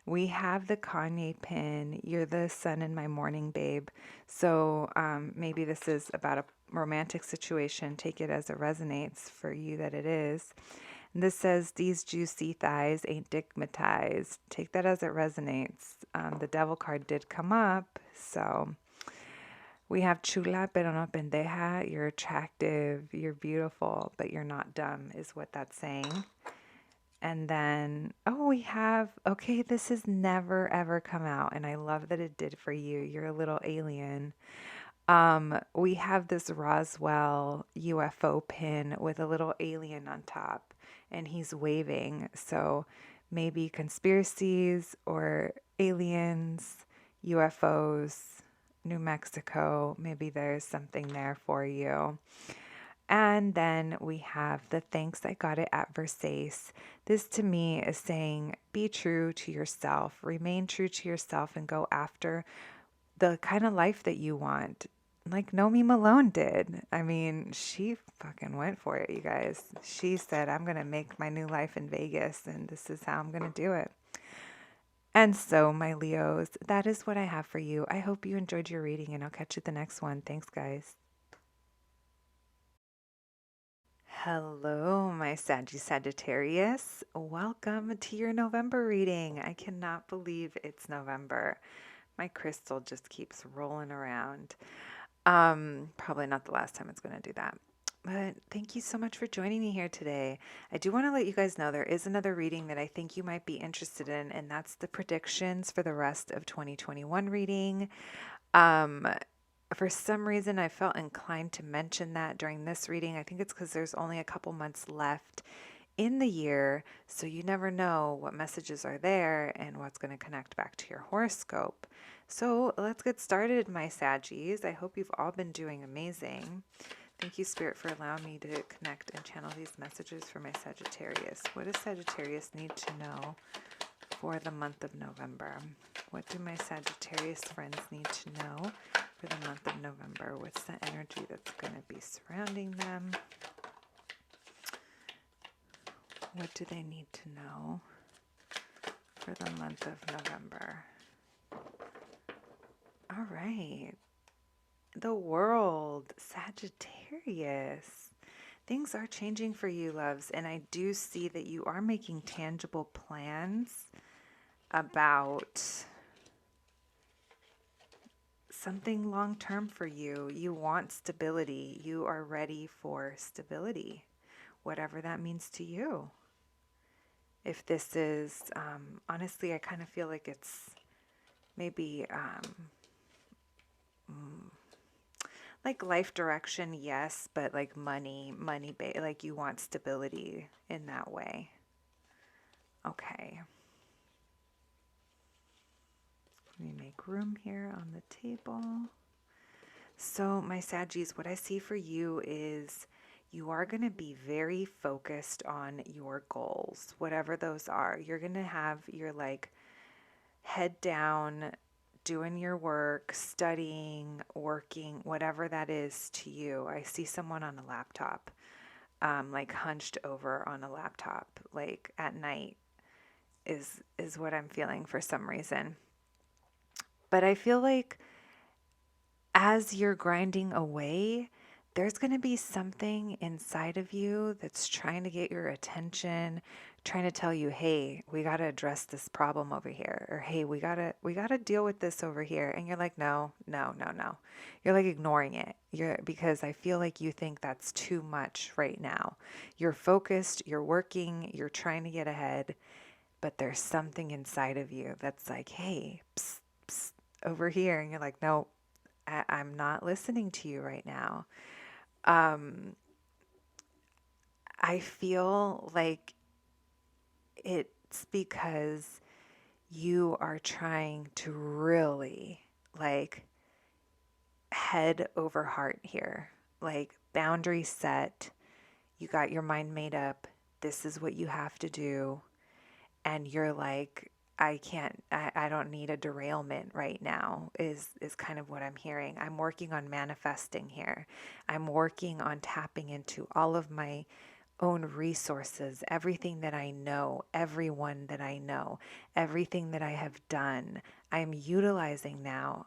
A: We have the Kanye pin. You're the sun in my morning, babe. So maybe this is about a romantic situation. Take it as it resonates for you that it is. And this says, these juicy thighs ain't digmatized. Take that as it resonates. The devil card did come up. So we have chula pero no pendeja. You're attractive, you're beautiful, but you're not dumb, is what that's saying. And then, oh, we have, okay, this has never ever come out. And I love that it did for you. You're a little alien. We have this Roswell UFO pin with a little alien on top, and he's waving. So maybe conspiracies or aliens, UFOs, New Mexico. Maybe there's something there for you. And then we have the thanks I got it at Versace. This to me is saying be true to yourself, remain true to yourself, and go after the kind of life that you want. Like Nomi Malone did. I mean, she fucking went for it, you guys. She said, I'm going to make my new life in Vegas, and this is how I'm going to do it. And so, my Leos, that is what I have for you. I hope you enjoyed your reading, and I'll catch you at the next one. Thanks, guys. Hello, my Sagittarius. Welcome to your November reading. I cannot believe it's November. My crystal just keeps rolling around. Probably not the last time it's going to do that. But thank you so much for joining me here today. I do want to let you guys know there is another reading that I think you might be interested in, and that's the predictions for the rest of 2021 reading. For some reason, I felt inclined to mention that during this reading. I think it's because there's only a couple months left in the year, so you never know what messages are there and what's going to connect back to your horoscope. So let's get started, my Saggies. I hope you've all been doing amazing. Thank you, Spirit, for allowing me to connect and channel these messages for my Sagittarius. What does Sagittarius need to know for the month of November? What do my Sagittarius friends need to know for the month of November? What's the energy that's going to be surrounding them? What do they need to know for the month of November? All right. The world, Sagittarius. Things are changing for you, loves, and I do see that you are making tangible plans about something long-term for you. You want stability. You are ready for stability, whatever that means to you. If this is, honestly, I kind of feel like it's maybe like life direction, yes, but like money, like you want stability in that way. Okay. Let me make room here on the table. So my Saggies, what I see for you is you are going to be very focused on your goals, whatever those are. You're going to have your like head down, doing your work, studying, working, whatever that is to you. I see someone on a laptop, like hunched over on a laptop, like at night is what I'm feeling for some reason. But I feel like as you're grinding away, there's going to be something inside of you that's trying to get your attention, trying to tell you, hey, we got to address this problem over here, or hey, we got to deal with this over here. And you're like, no. You're like ignoring it. Because I feel like you think that's too much right now. You're focused, you're working, you're trying to get ahead, but there's something inside of you that's like, hey, psst, psst, over here. And you're like, no, I'm not listening to you right now. I feel like it's because you are trying to really like head over heart here. like boundary set. You got your mind made up. This is what you have to do. And you're like, I don't need a derailment right now, is kind of what I'm hearing. I'm working on manifesting here. I'm working on tapping into all of my own resources, everything that I know, everyone that I know, everything that I have done. I am utilizing now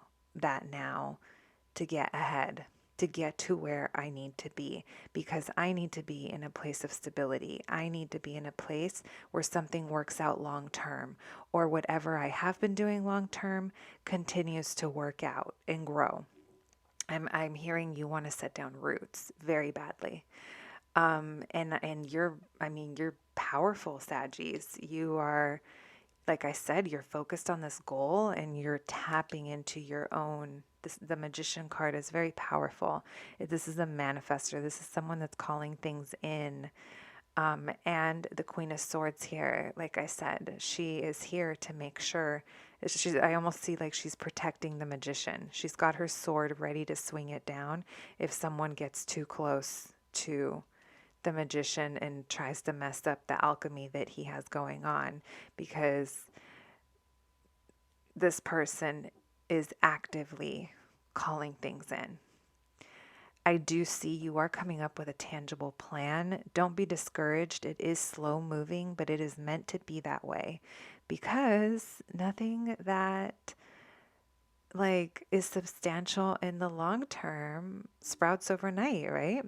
A: to get ahead, to get to where I need to be, because I need to be in a place of stability. I need to be in a place where something works out long term, or whatever I have been doing long term continues to work out and grow. I'm hearing you want to set down roots very badly. And you're, I mean, you're powerful, Saggies. You are, like I said, you're focused on this goal and you're tapping into your own. The Magician card is very powerful. This is a manifester. This is someone that's calling things in. And the Queen of Swords here, like I said, she is here to make sure. I almost see like she's protecting the Magician. She's got her sword ready to swing it down if someone gets too close to the Magician and tries to mess up the alchemy that he has going on, because this person is actively calling things in. I do see you are coming up with a tangible plan. Don't be discouraged. It is slow moving, but it is meant to be that way, because nothing that like is substantial in the long term sprouts overnight, right?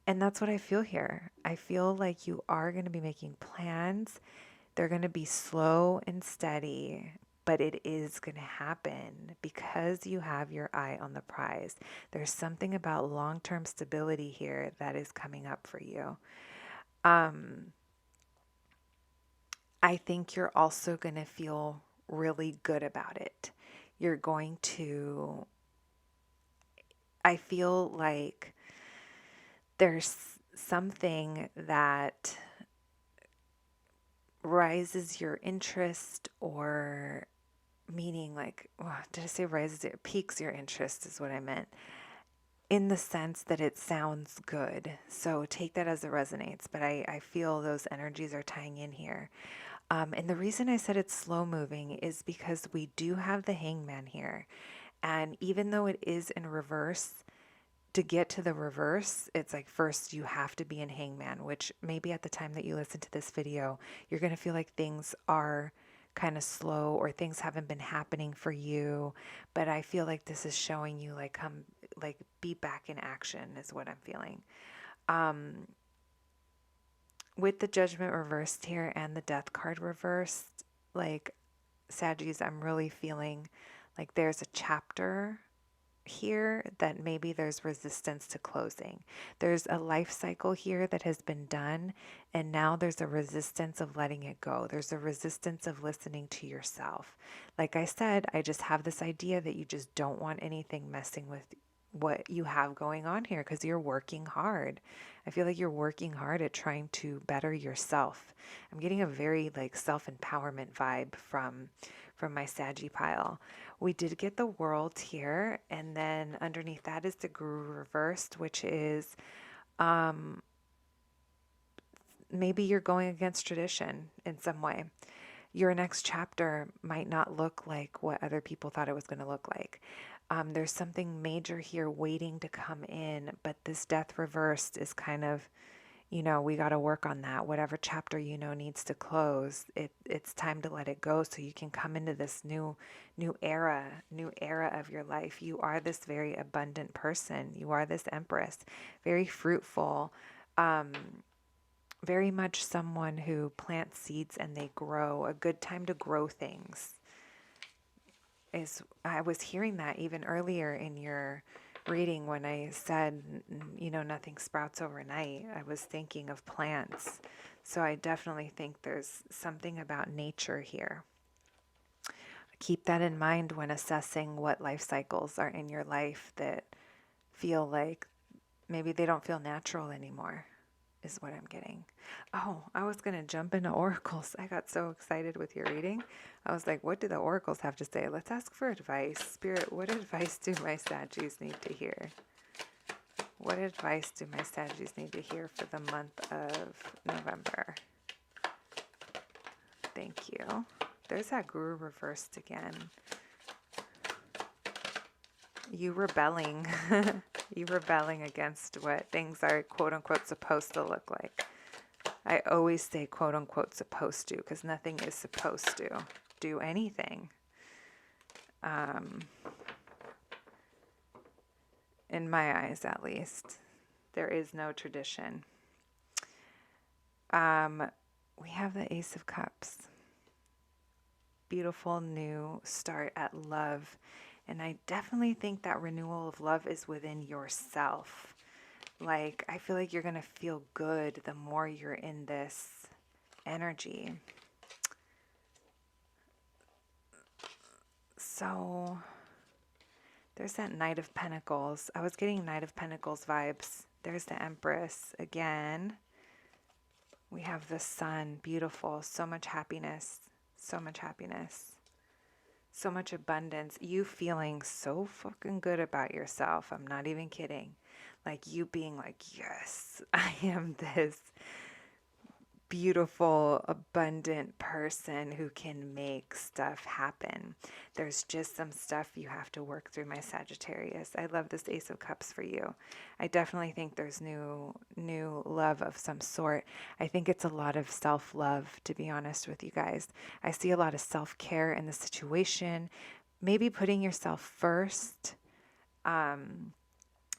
A: And that's what I feel here. I feel like you are going to be making plans. They're going to be slow and steady, but it is going to happen because you have your eye on the prize. There's something about long-term stability here that is coming up for you. I think you're also going to feel really good about it. You're going to, I feel like there's something that rises your interest, or meaning like, oh, did I say rises it piques your interest is what I meant, in the sense that it sounds good. So take that as it resonates, but I feel those energies are tying in here. And the reason I said it's slow moving is because we do have the Hangman here. And even though it is in reverse, to get to the reverse, it's like first you have to be in Hangman, which maybe at the time that you listen to this video, you're going to feel like things are kind of slow or things haven't been happening for you. But I feel like this is showing you like come, like be back in action is what I'm feeling. With the Judgment reversed here and the Death card reversed, like Saggies, I'm really feeling like there's a chapter here that maybe there's resistance to closing. There's a life cycle here that has been done, and now there's a resistance of letting it go. There's a resistance of listening to yourself. Like I said, I just have this idea that you just don't want anything messing with what you have going on here because you're working hard. I feel like you're working hard at trying to better yourself. I'm getting a very like self-empowerment vibe from my Saggy pile. We did get the World here, and then underneath that is the Guru reversed, which is maybe you're going against tradition in some way. Your next chapter might not look like what other people thought it was going to look like. There's something major here waiting to come in, but this Death reversed is kind of, we got to work on that. Whatever chapter needs to close, it's time to let it go so you can come into this new era of your life. You are this very abundant person. You are this Empress, very fruitful, very much someone who plants seeds and they grow. A good time to grow things is, I was hearing that even earlier in your reading when I said, nothing sprouts overnight. I was thinking of plants. So I definitely think there's something about nature here. Keep that in mind when assessing what life cycles are in your life that feel like maybe they don't feel natural anymore, is what I'm getting. Oh, I was going to jump into oracles. I got so excited with your reading. I was like, what do the oracles have to say? Let's ask for advice. Spirit, what advice do my Saggies need to hear? What advice do my Saggies need to hear for the month of November? Thank you. There's that Guru reversed again. You rebelling. You rebelling against what things are quote unquote supposed to look like. I always say quote unquote supposed to because nothing is supposed to do anything. In my eyes, at least. There is no tradition. We have the Ace of Cups. Beautiful new start at love. And I definitely think that renewal of love is within yourself. Like, I feel like you're going to feel good the more you're in this energy. So, there's that Knight of Pentacles. I was getting Knight of Pentacles vibes. There's the Empress again. We have the Sun. Beautiful. So much happiness. So much happiness. So much abundance. You feeling so fucking good about yourself. I'm not even kidding. Like you being like, yes, I am this beautiful, abundant person who can make stuff happen. There's just some stuff you have to work through, my Sagittarius. I love this Ace of Cups for you. I definitely think there's new love of some sort. I think it's a lot of self-love, to be honest with you guys. I see a lot of self-care in the situation. Maybe putting yourself first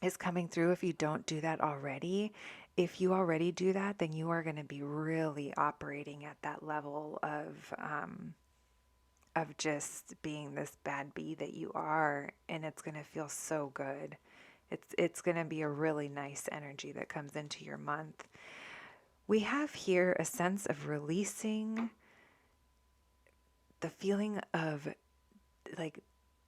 A: is coming through if you don't do that already. If you already do that, then you are going to be really operating at that level of just being this bad bee that you are, and it's going to feel so good. It's going to be a really nice energy that comes into your month. We have here a sense of releasing the feeling of like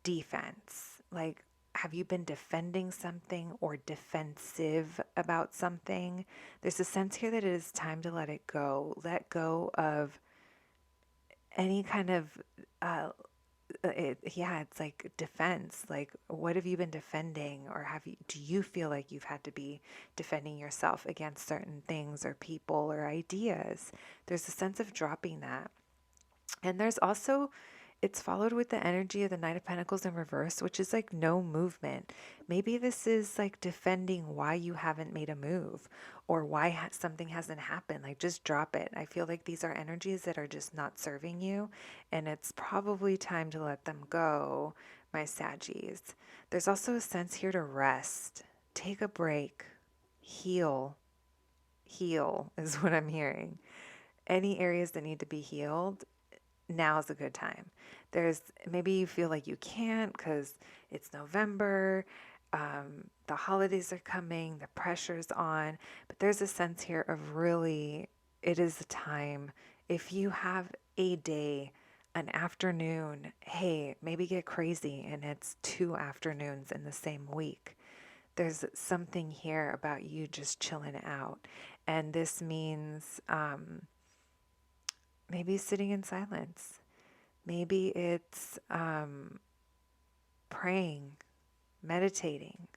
A: defense. Like, have you been defending something or defensive about something? There's a sense here that it is time to let it go. Let go of any kind of, it's like defense. Like, what have you been defending? Or do you feel like you've had to be defending yourself against certain things or people or ideas? There's a sense of dropping that. And there's also, it's followed with the energy of the Knight of Pentacles in reverse, which is like no movement. Maybe this is like defending why you haven't made a move or why something hasn't happened. Like just drop it. I feel like these are energies that are just not serving you, and it's probably time to let them go, my Saggies. There's also a sense here to rest. Take a break. Heal. Heal is what I'm hearing. Any areas that need to be healed, now's a good time. There's maybe you feel like you can't because it's November, the holidays are coming, the pressure's on, but there's a sense here of really, it is a time. If you have a day, an afternoon, hey, maybe get crazy and it's 2 afternoons in the same week. There's something here about you just chilling out. And this means maybe sitting in silence. Maybe it's praying, meditating.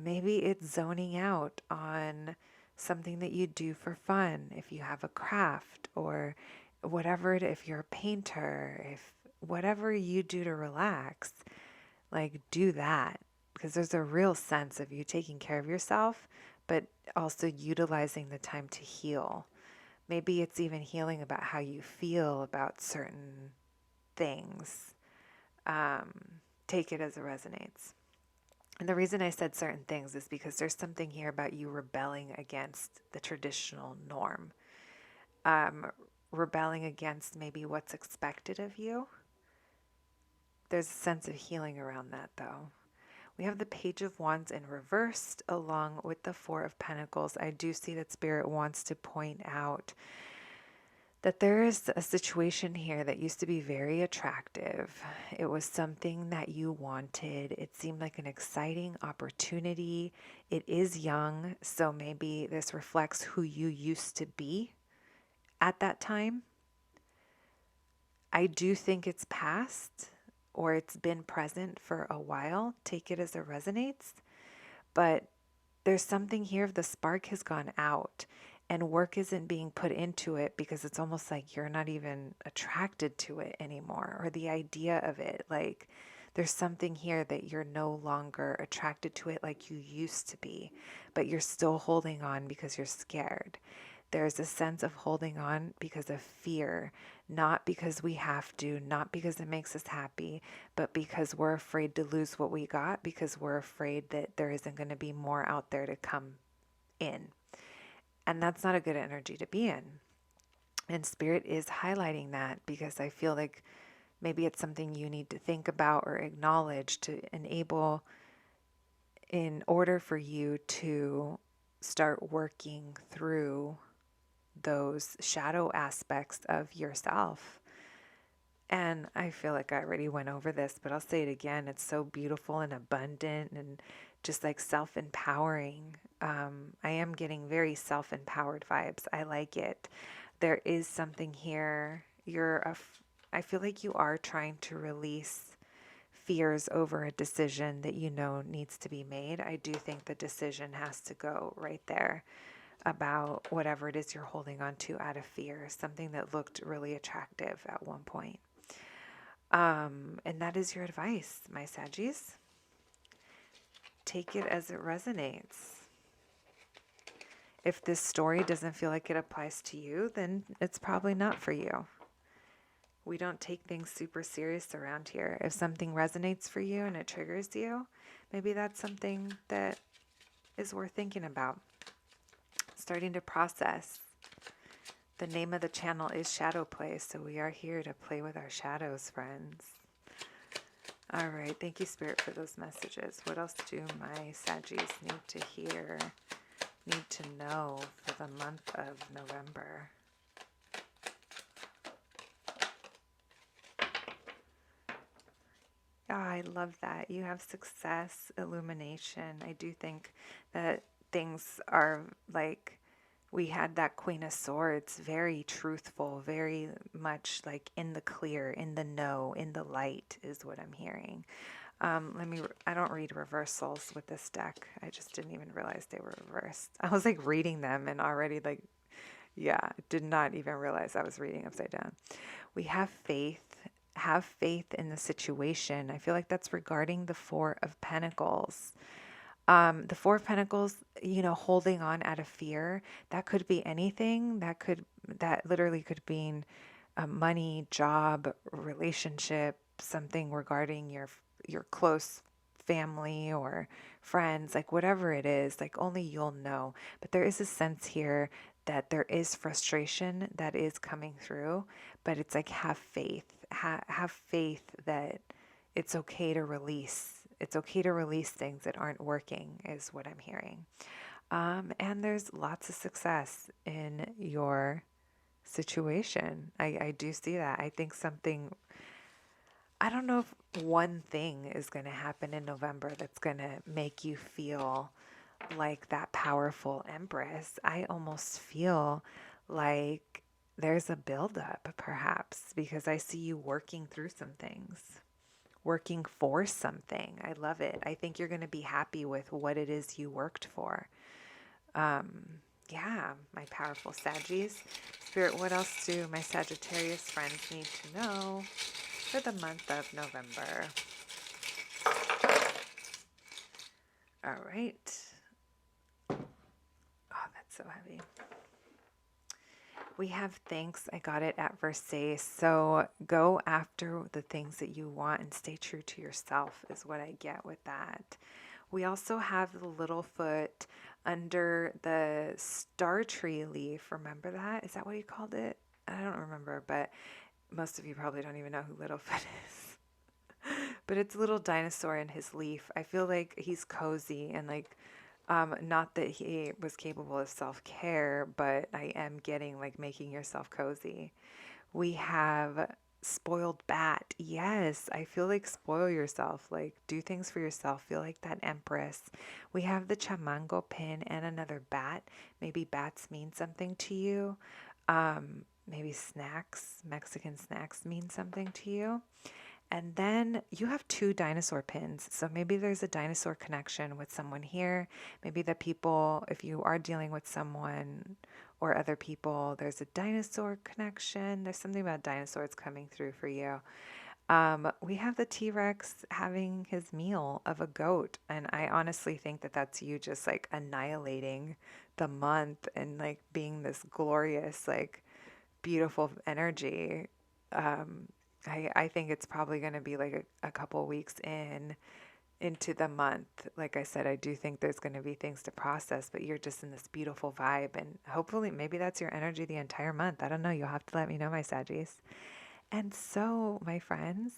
A: Maybe it's zoning out on something that you do for fun. If you have a craft or whatever, if you're a painter, if whatever you do to relax, like do that. Because there's a real sense of you taking care of yourself, but also utilizing the time to heal. Maybe it's even healing about how you feel about certain things. Take it as it resonates. And the reason I said certain things is because there's something here about you rebelling against the traditional norm. Rebelling against maybe what's expected of you. There's a sense of healing around that, though. We have the Page of Wands in reversed along with the Four of Pentacles. I do see that Spirit wants to point out that there is a situation here that used to be very attractive. It was something that you wanted. It seemed like an exciting opportunity. It is young, so maybe this reflects who you used to be at that time. I do think it's past or it's been present for a while. Take it as it resonates. But there's something here of the spark has gone out and work isn't being put into it because it's almost like you're not even attracted to it anymore, or the idea of it. Like there's something here that you're no longer attracted to it like you used to be, but you're still holding on because you're scared. There's a sense of holding on because of fear, not because we have to, not because it makes us happy, but because we're afraid to lose what we got, because we're afraid that there isn't going to be more out there to come in. And that's not a good energy to be in. And Spirit is highlighting that because I feel like maybe it's something you need to think about or acknowledge to enable, in order for you to start working through those shadow aspects of yourself. And I feel like I already went over this, but I'll say it again. It's so beautiful and abundant and just like self-empowering. I am getting very self-empowered vibes. I like it. There is something here. I feel like you are trying to release fears over a decision that you know needs to be made. I do think the decision has to go right there about whatever it is you're holding on to out of fear, something that looked really attractive at one point. And that is your advice, my Saggies. Take it as it resonates. If this story doesn't feel like it applies to you, then it's probably not for you. We don't take things super serious around here. If something resonates for you and it triggers you, maybe that's something that is worth thinking about. Starting to process. The name of the channel is Shadowplay, so we are here to play with our shadows, friends. All right, thank you, Spirit, for those messages. What else do my Saggies need to hear, need to know for the month of November? Oh, I love that. You have success, illumination. I do think that things are like, we had that Queen of Swords, very truthful, very much like in the clear, in the know, in the light is what I'm hearing. I don't read reversals with this deck. I just didn't even realize they were reversed. I was like reading them and already like, yeah, did not even realize I was reading upside down. We have faith. Have faith in the situation. I feel like that's regarding the Four of Pentacles. The Four of Pentacles, holding on out of fear, that could be anything. That literally could mean money, job, relationship, something regarding your close family or friends, like whatever it is, like only you'll know. But there is a sense here that there is frustration that is coming through, but it's like have faith. Have faith that it's okay to release. It's okay to release things that aren't working, is what I'm hearing. And there's lots of success in your situation. I do see that. I think I don't know if one thing is going to happen in November that's going to make you feel like that powerful Empress. I almost feel like there's a buildup, perhaps, because I see you working through some things, working for something. I love it. I think you're going to be happy with what it is you worked for. Yeah, my powerful Saggies. Spirit, what else do my Sagittarius friends need to know for the month of November? All right. Oh, that's so heavy. We have thanks. I got it at Versailles. So go after the things that you want and stay true to yourself is what I get with that. We also have the Littlefoot under the star tree leaf. Remember that? Is that what you called it? I don't remember, but most of you probably don't even know who Littlefoot is. But it's a little dinosaur in his leaf. I feel like he's cozy and like, not that he was capable of self-care, but I am getting like making yourself cozy. We have spoiled bat. Yes, I feel like spoil yourself, like do things for yourself. Feel like that Empress. We have the chamango pin and another bat. Maybe bats mean something to you. Maybe snacks, Mexican snacks mean something to you. And then you have two dinosaur pins. So maybe there's a dinosaur connection with someone here. Maybe the people, if you are dealing with someone or other people, there's a dinosaur connection. There's something about dinosaurs coming through for you. We have the T Rex having his meal of a goat. And I honestly think that that's you just like annihilating the month and like being this glorious, like beautiful energy. Um, I think it's probably going to be like a couple weeks into the month. Like I said, I do think there's going to be things to process, but you're just in this beautiful vibe. And hopefully, maybe that's your energy the entire month. I don't know. You'll have to let me know, my Saggies. And so, my friends,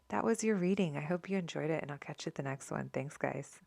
A: that was your reading. I hope you enjoyed it, and I'll catch you at the next one. Thanks, guys.